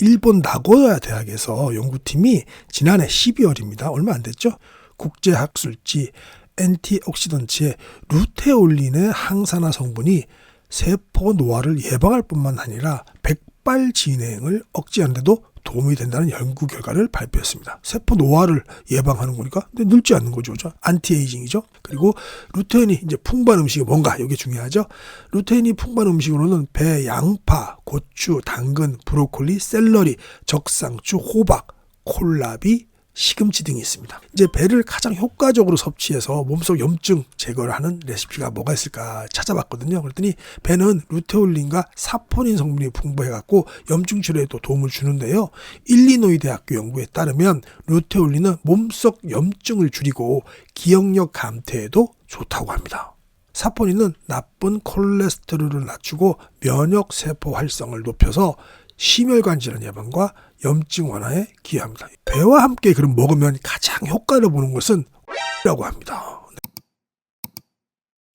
일본 나고야 대학에서 연구팀이 지난해 12월입니다. 얼마 안 됐죠? 국제학술지 엔티옥시던츠의 루테올린의 항산화 성분이 세포 노화를 예방할 뿐만 아니라 백발 진행을 억제하는 데도 도움이 된다는 연구 결과를 발표했습니다. 세포 노화를 예방하는 거니까 근데 늙지 않는 거죠. 안티에이징이죠. 그리고 루테인이 이제 풍부한 음식이 뭔가 이게 중요하죠. 루테인이 풍부한 음식으로는 배, 양파, 고추, 당근, 브로콜리, 샐러리, 적상추, 호박, 콜라비, 시금치 등이 있습니다. 이제 배를 가장 효과적으로 섭취해서 몸속 염증 제거를 하는 레시피가 뭐가 있을까 찾아봤거든요. 그랬더니 배는 루테올린과 사포닌 성분이 풍부해갖고 염증 치료에도 도움을 주는데요. 일리노이 대학교 연구에 따르면 루테올린은 몸속 염증을 줄이고 기억력 감퇴에도 좋다고 합니다. 사포닌은 나쁜 콜레스테롤을 낮추고 면역 세포 활성을 높여서 심혈관 질환 예방과 염증 완화에 기여합니다. 배와 함께 그럼 먹으면 가장 효과를 보는 것은 라고 합니다.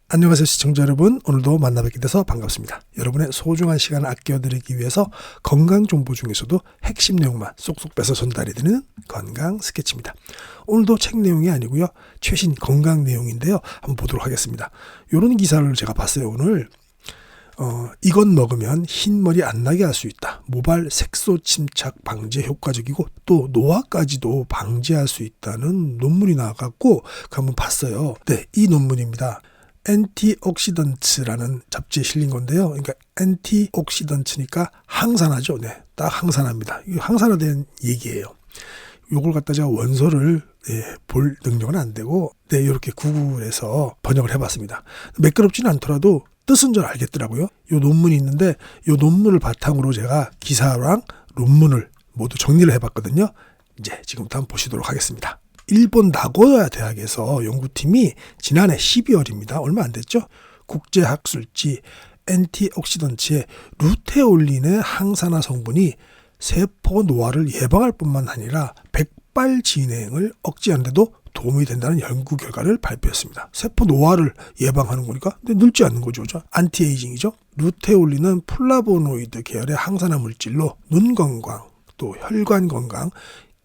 안녕하세요 시청자 여러분, 오늘도 만나뵙게 돼서 반갑습니다. 여러분의 소중한 시간을 아껴드리기 위해서 건강 정보 중에서도 핵심 내용만 쏙쏙 빼서 전달해드리는 건강 스케치입니다. 오늘도 책 내용이 아니고요, 최신 건강 내용인데요, 한번 보도록 하겠습니다. 이런 기사를 제가 봤어요. 오늘 이것 먹으면 흰머리 안 나게 할 수 있다. 모발 색소 침착 방지에 효과적이고 또 노화까지도 방지할 수 있다는 논문이 나와갖고 그 한번 봤어요. 네, 이 논문입니다. 엔티옥시던츠라는 잡지에 실린 건데요. 그러니까 엔티옥시던츠니까 항산화죠. 네, 딱 항산화입니다. 이거 항산화된 얘기예요. 요걸 갖다 제가 원서를 볼 능력은 안 되고 이렇게 구글에서 번역을 해봤습니다. 매끄럽지는 않더라도 뜻은 잘 알겠더라고요. 요 논문이 있는데 요 논문을 바탕으로 제가 기사랑 논문을 모두 정리를 해봤거든요. 이제 지금부터 한번 보시도록 하겠습니다. 일본 나고야 대학에서 연구팀이 지난해 12월입니다. 얼마 안 됐죠? 국제학술지 엔티옥시던츠의 루테올린의 항산화 성분이 세포 노화를 예방할 뿐만 아니라 백발 진행을 억제하는 데도 도움이 된다는 연구 결과를 발표했습니다. 세포 노화를 예방하는 거니까 근데 늙지 않는 거죠. 안티에이징이죠. 루테올린은 플라보노이드 계열의 항산화 물질로 눈 건강, 또 혈관 건강,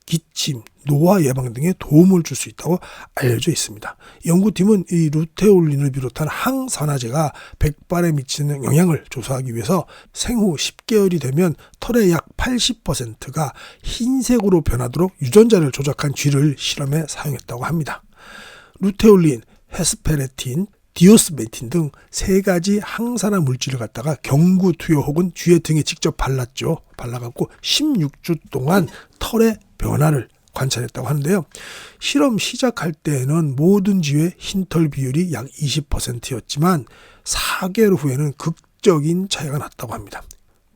기침, 노화 예방 등에 도움을 줄 수 있다고 알려져 있습니다. 연구팀은 이 루테올린을 비롯한 항산화제가 백발에 미치는 영향을 조사하기 위해서 생후 10개월이 되면 털의 약 80%가 흰색으로 변하도록 유전자를 조작한 쥐를 실험에 사용했다고 합니다. 루테올린, 헤스페레틴, 디오스메틴 등 세 가지 항산화 물질을 갖다가 경구 투여 혹은 쥐의 등에 직접 발랐죠. 발라갖고 16주 동안 털의 변화를 관찰했다고 하는데요. 실험 시작할 때에는 모든 쥐의 흰털 비율이 약 20%였지만 4개월 후에는 극적인 차이가 났다고 합니다.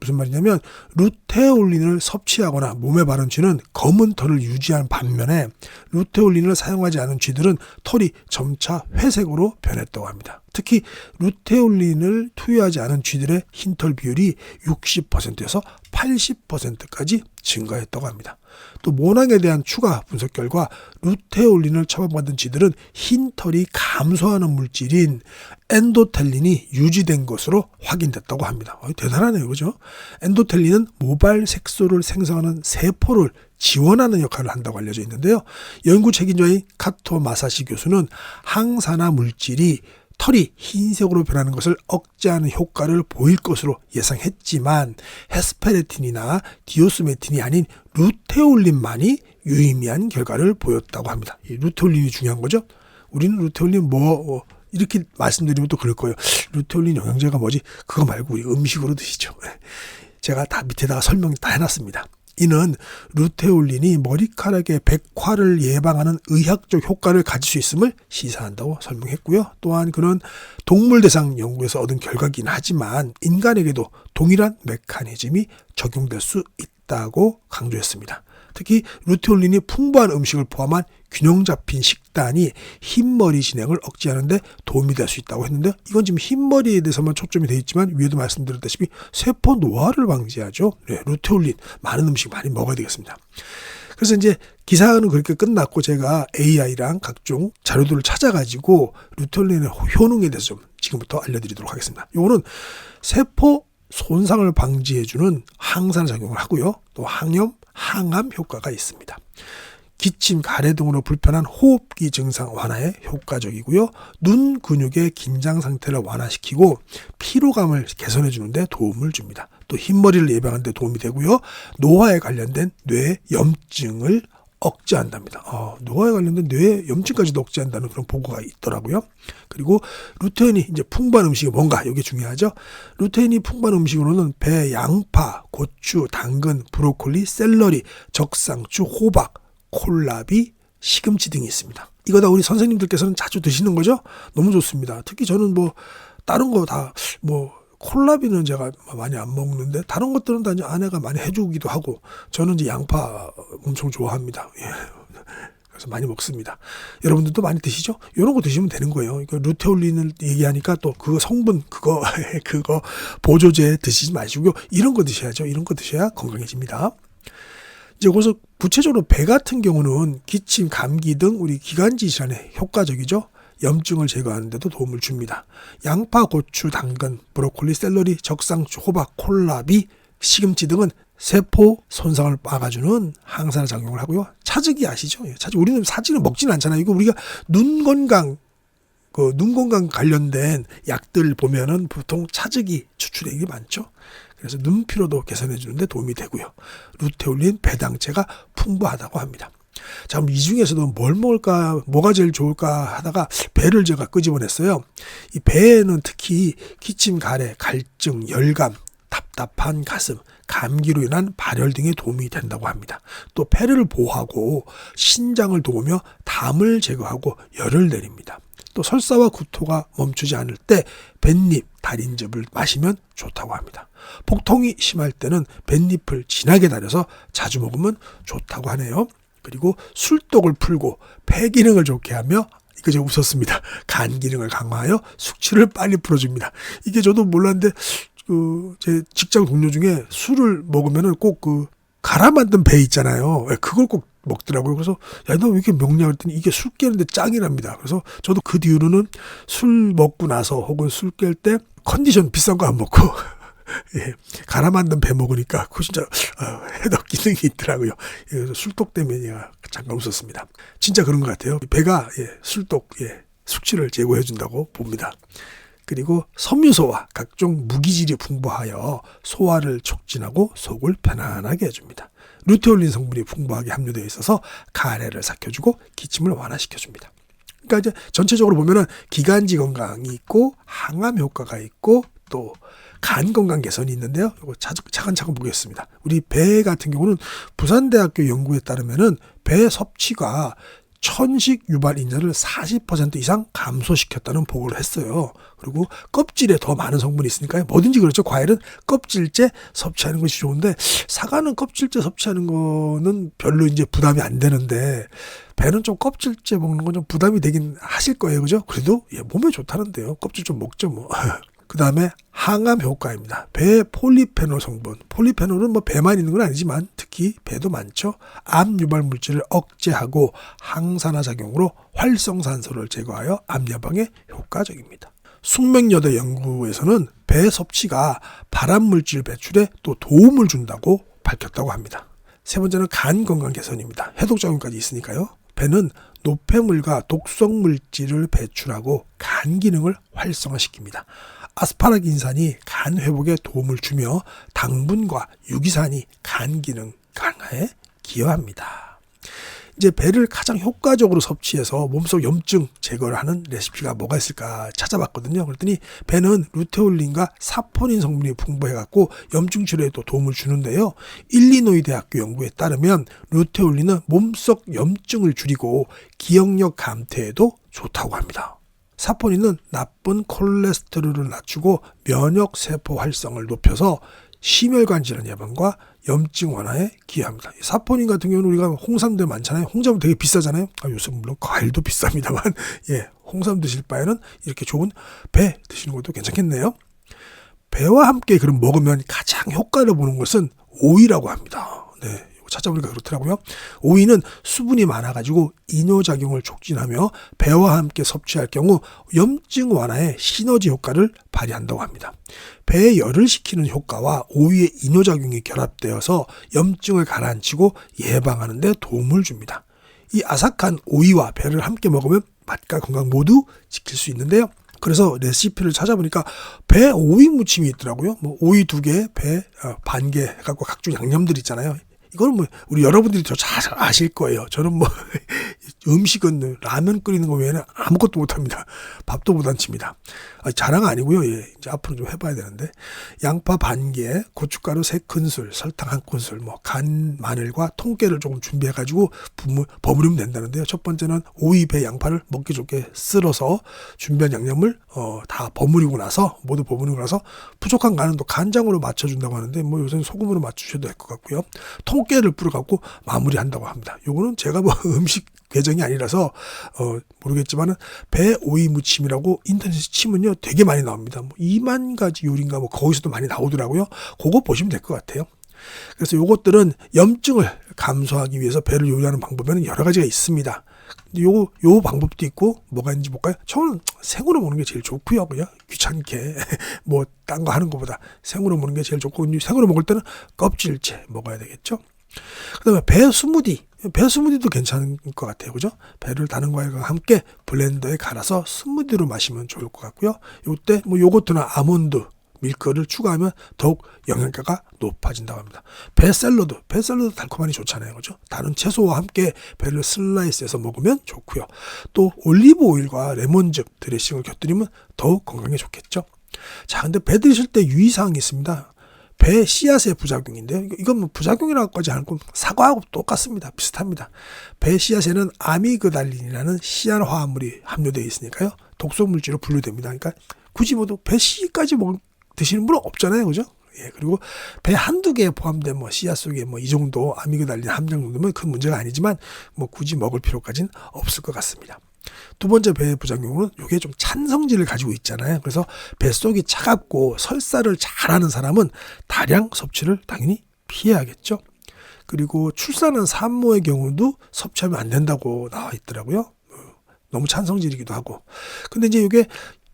무슨 말이냐면 루테올린을 섭취하거나 몸에 바른 쥐는 검은 털을 유지한 반면에 루테올린을 사용하지 않은 쥐들은 털이 점차 회색으로 변했다고 합니다. 특히 루테올린을 투여하지 않은 쥐들의 흰털 비율이 60%에서 80%까지 증가했다고 합니다. 또 모낭에 대한 추가 분석 결과 루테올린을 처방받은 쥐들은 흰털이 감소하는 물질인 엔도텔린이 유지된 것으로 확인됐다고 합니다. 대단하네요, 그죠? 엔도텔린은 모발 색소를 생성하는 세포를 지원하는 역할을 한다고 알려져 있는데요. 연구 책임자인 카토 마사시 교수는 항산화 물질이 털이 흰색으로 변하는 것을 억제하는 효과를 보일 것으로 예상했지만 헤스페레틴이나 디오스메틴이 아닌 루테올린만이 유의미한 결과를 보였다고 합니다. 이 루테올린이 중요한 거죠. 우리는 루테올린 이렇게 말씀드리면 또 그럴 거예요. 루테올린 영양제가 뭐지? 그거 말고 우리 음식으로 드시죠. 제가 다 밑에다가 설명 다 해놨습니다. 이는 루테올린이 머리카락의 백화를 예방하는 의학적 효과를 가질 수 있음을 시사한다고 설명했고요. 또한 그는 동물 대상 연구에서 얻은 결과이긴 하지만 인간에게도 동일한 메커니즘이 적용될 수 있다고 강조했습니다. 특히 루테올린이 풍부한 음식을 포함한 균형 잡힌 식단이 흰머리 진행을 억제하는 데 도움이 될 수 있다고 했는데, 이건 지금 흰머리에 대해서만 초점이 되어 있지만 위에도 말씀드렸다시피 세포 노화를 방지하죠. 루테올린 많은 음식 많이 먹어야 되겠습니다. 그래서 이제 기사는 그렇게 끝났고 제가 AI랑 각종 자료들을 찾아가지고 루테올린의 효능에 대해서 좀 지금부터 알려드리도록 하겠습니다. 이거는 세포 손상을 방지해주는 항산 작용을 하고요. 또 항암 효과가 있습니다. 기침, 가래 등으로 불편한 호흡기 증상 완화에 효과적이고요. 눈 근육의 긴장 상태를 완화시키고 피로감을 개선해 주는데 도움을 줍니다. 또 흰머리를 예방하는 데 도움이 되고요. 노화에 관련된 뇌 염증을 억제한답니다. 노화에 관련된 뇌 염증까지도 억제한다는 그런 보고가 있더라고요. 그리고 루테인이 이제 풍부한 음식이 뭔가 이게 중요하죠. 루테인이 풍부한 음식으로는 배, 양파, 고추, 당근, 브로콜리, 샐러리, 적상추, 호박, 콜라비, 시금치 등이 있습니다. 이거 다 우리 선생님들께서는 자주 드시는 거죠? 너무 좋습니다. 특히 저는 다른 거 다 콜라비는 제가 많이 안 먹는데 다른 것들은 다 이제 아내가 많이 해주기도 하고 저는 이제 양파 엄청 좋아합니다. 예. 그래서 많이 먹습니다. 여러분들도 많이 드시죠? 이런 거 드시면 되는 거예요. 그러니까 루테올린을 얘기하니까 또 그 성분 그거 보조제 드시지 마시고요. 이런 거 드셔야죠. 이런 거 드셔야 건강해집니다. 이제 거기서 구체적으로 배 같은 경우는 기침, 감기 등 우리 기관지 질환에 효과적이죠. 염증을 제거하는 데도 도움을 줍니다. 양파, 고추, 당근, 브로콜리, 샐러리, 적상추, 호박, 콜라비, 시금치 등은 세포 손상을 막아주는 항산화 작용을 하고요. 차즈기 아시죠? 차즈기. 우리는 사지는 먹지는 않잖아요. 이거 우리가 눈 건강 관련된 약들 보면은 보통 차즈기 추출액이 많죠. 그래서 눈 피로도 개선해 주는데 도움이 되고요. 루테올린, 배당체가 풍부하다고 합니다. 자, 그럼 이 중에서도 뭘 먹을까, 뭐가 제일 좋을까 하다가 배를 제가 끄집어냈어요. 이 배에는 특히 기침, 가래, 갈증, 열감, 답답한 가슴, 감기로 인한 발열 등에 도움이 된다고 합니다. 또 폐를 보호하고 신장을 도우며 담을 제거하고 열을 내립니다. 또 설사와 구토가 멈추지 않을 때 뱃잎, 달인즙을 마시면 좋다고 합니다. 복통이 심할 때는 뱃잎을 진하게 달여서 자주 먹으면 좋다고 하네요. 그리고 술독을 풀고 폐 기능을 좋게 하며 이거 제가 웃었습니다. 간 기능을 강화하여 숙취를 빨리 풀어줍니다. 이게 저도 몰랐는데 제 직장 동료 중에 술을 먹으면은 꼭 갈아 만든 배 있잖아요. 그걸 꼭 먹더라고요. 그래서 야, 너 왜 이렇게 먹냐 그랬더니 이게 술 깨는데 짱이랍니다. 그래서 저도 그 뒤로는 술 먹고 나서 혹은 술 깰 때 컨디션 비싼 거 안 먹고 예, 갈아 만든 배 먹으니까 그거 진짜 해독 기능이 있더라고요. 그래서 술독 때문에 제가 잠깐 웃었습니다. 진짜 그런 것 같아요. 배가 술독, 숙취를 제거해 준다고 봅니다. 그리고 섬유소와 각종 무기질이 풍부하여 소화를 촉진하고 속을 편안하게 해줍니다. 루테올린 성분이 풍부하게 함유되어 있어서 가래를 삭혀주고 기침을 완화시켜줍니다. 그러니까 이제 전체적으로 보면은 기관지 건강이 있고 항암 효과가 있고 또 간 건강 개선이 있는데요. 이거 차근차근 보겠습니다. 우리 배 같은 경우는 부산대학교 연구에 따르면은 배 섭취가 천식 유발 인자를 40% 이상 감소시켰다는 보고를 했어요. 그리고 껍질에 더 많은 성분이 있으니까요. 뭐든지 그렇죠. 과일은 껍질째 섭취하는 것이 좋은데 사과는 껍질째 섭취하는 거는 별로 이제 부담이 안 되는데 배는 좀 껍질째 먹는 건 좀 부담이 되긴 하실 거예요. 그죠? 그래도 몸에 좋다는데요. 껍질 좀 먹죠 뭐. 그 다음에 항암 효과입니다. 배 폴리페놀 성분. 폴리페놀은 배만 있는 건 아니지만 특히 배도 많죠. 암 유발 물질을 억제하고 항산화 작용으로 활성산소를 제거하여 암 예방에 효과적입니다. 숙명여대 연구에서는 배 섭취가 발암 물질 배출에 또 도움을 준다고 밝혔다고 합니다. 세 번째는 간 건강 개선입니다. 해독 작용까지 있으니까요. 배는 노폐물과 독성 물질을 배출하고 간 기능을 활성화시킵니다. 아스파라긴산이 간 회복에 도움을 주며 당분과 유기산이 간 기능 강화에 기여합니다. 이제 배를 가장 효과적으로 섭취해서 몸속 염증 제거를 하는 레시피가 뭐가 있을까 찾아봤거든요. 그랬더니 배는 루테올린과 사포닌 성분이 풍부해갖고 염증 치료에도 도움을 주는데요. 일리노이 대학교 연구에 따르면 루테올린은 몸속 염증을 줄이고 기억력 감퇴에도 좋다고 합니다. 사포닌은 나쁜 콜레스테롤을 낮추고 면역 세포 활성을 높여서 심혈관 질환 예방과 염증 완화에 기여합니다. 사포닌 같은 경우는 우리가 홍삼들 많잖아요. 홍삼은 되게 비싸잖아요. 요즘 물론 과일도 비쌉니다만 홍삼 드실 바에는 이렇게 좋은 배 드시는 것도 괜찮겠네요. 배와 함께 그럼 먹으면 가장 효과를 보는 것은 오이라고 합니다. 찾아보니까 그렇더라고요. 오이는 수분이 많아가지고 이뇨작용을 촉진하며 배와 함께 섭취할 경우 염증 완화에 시너지 효과를 발휘한다고 합니다. 배에 열을 식히는 효과와 오이의 이뇨작용이 결합되어서 염증을 가라앉히고 예방하는 데 도움을 줍니다. 이 아삭한 오이와 배를 함께 먹으면 맛과 건강 모두 지킬 수 있는데요. 그래서 레시피를 찾아보니까 배 오이 무침이 있더라고요. 뭐 오이 2개, 배 반 개 해갖고 각종 양념들 있잖아요. 이거는 뭐 우리 여러분들이 더 잘 아실 거예요. 저는 뭐 음식은 라면 끓이는 거 외에는 아무것도 못합니다. 밥도 못 안칩니다. 자랑 아니고요. 예, 이제 앞으로 좀 해봐야 되는데 양파 반 개, 고춧가루 3큰술, 설탕 1큰술, 뭐 간, 마늘과 통깨를 조금 준비해가지고 버무리면 된다는데요. 첫 번째는 오이, 배, 양파를 먹기 좋게 쓸어서 준비한 양념을 다 모두 버무리고 나서 부족한 간은 또 간장으로 맞춰준다고 하는데 뭐 요새는 소금으로 맞추셔도 될 것 같고요. 통깨를 뿌려갖고 마무리한다고 합니다. 요거는 제가 뭐 음식 계정이 아니라서 모르겠지만은 배 오이 무침이라고 인터넷에 치면요 되게 많이 나옵니다. 뭐 2만 가지 요리인가 뭐 거기서도 많이 나오더라고요. 그거 보시면 될 것 같아요. 그래서 요것들은 염증을 감소하기 위해서 배를 요리하는 방법에는 여러 가지가 있습니다. 요 방법도 있고 뭐가 있는지 볼까요? 저는 생으로 먹는 게 제일 좋고요. 그냥 귀찮게 뭐 딴 거 하는 것보다 생으로 먹는 게 제일 좋고 생으로 먹을 때는 껍질째 먹어야 되겠죠. 그다음에 배 스무디도 괜찮은 것 같아요. 그죠? 배를 다는 거와 함께 블렌더에 갈아서 스무디로 마시면 좋을 것 같고요. 요때 뭐 요거트나 아몬드, 밀크를 추가하면 더욱 영양가가 높아진다고 합니다. 배 샐러드 달콤하니 좋잖아요. 그죠? 다른 채소와 함께 배를 슬라이스해서 먹으면 좋고요. 또 올리브 오일과 레몬즙 드레싱을 곁들이면 더욱 건강에 좋겠죠. 자, 근데 배 드실 때 유의사항이 있습니다. 배 씨앗의 부작용인데요. 이건 뭐 부작용이라고 하지 않고 사과하고 똑같습니다. 비슷합니다. 배 씨앗에는 아미그달린이라는 씨앗 화합물이 함유되어 있으니까요. 독성 물질로 분류됩니다. 그러니까 굳이 모두 배 씨까지 드시는 분은 없잖아요. 그죠? 예, 그리고 배 한두 개에 포함된 뭐 씨앗 속에 뭐 이 정도 아미그달린 함량 정도면 큰 문제가 아니지만 뭐 굳이 먹을 필요까지는 없을 것 같습니다. 두 번째 배의 부작용은 이게 좀 찬 성질을 가지고 있잖아요. 그래서 뱃속이 차갑고 설사를 잘하는 사람은 다량 섭취를 당연히 피해야겠죠. 그리고 출산한 산모의 경우도 섭취하면 안 된다고 나와 있더라고요. 너무 찬 성질이기도 하고. 근데 이제 이게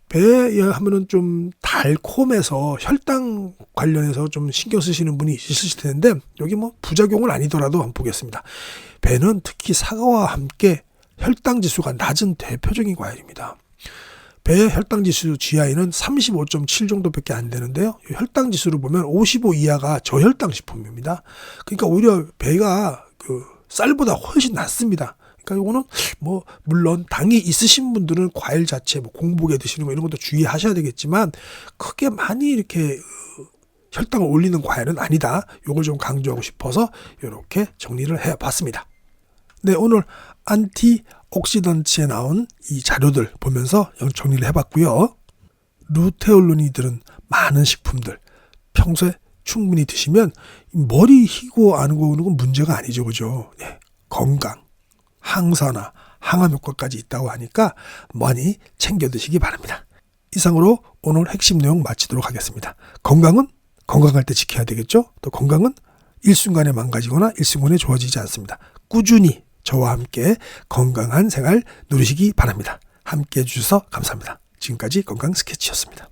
배에 하면은 좀 달콤해서 혈당 관련해서 좀 신경 쓰시는 분이 있으실 텐데 여기 뭐 부작용은 아니더라도 한번 보겠습니다. 배는 특히 사과와 함께 혈당 지수가 낮은 대표적인 과일입니다. 배의 혈당 지수 GI는 35.7 정도밖에 안 되는데요. 혈당 지수를 보면 55 이하가 저혈당 식품입니다. 그러니까 오히려 배가 쌀보다 훨씬 낮습니다. 그러니까 이거는 뭐 물론 당이 있으신 분들은 과일 자체 뭐 공복에 드시는 거 이런 것도 주의하셔야 되겠지만 크게 많이 이렇게 혈당을 올리는 과일은 아니다. 이걸 좀 강조하고 싶어서 이렇게 정리를 해봤습니다. 네, 오늘 안티옥시던트에 나온 이 자료들 보면서 정리를 해봤고요. 루테올로니들은 많은 식품들 평소에 충분히 드시면 머리 희고 안 고는 건 문제가 아니죠. 그죠? 네, 건강, 항산화, 항암 효과까지 있다고 하니까 많이 챙겨 드시기 바랍니다. 이상으로 오늘 핵심 내용 마치도록 하겠습니다. 건강은 건강할 때 지켜야 되겠죠? 또 건강은 일순간에 망가지거나 일순간에 좋아지지 않습니다. 꾸준히 저와 함께 건강한 생활 누리시기 바랍니다. 함께 해주셔서 감사합니다. 지금까지 건강 스케치였습니다.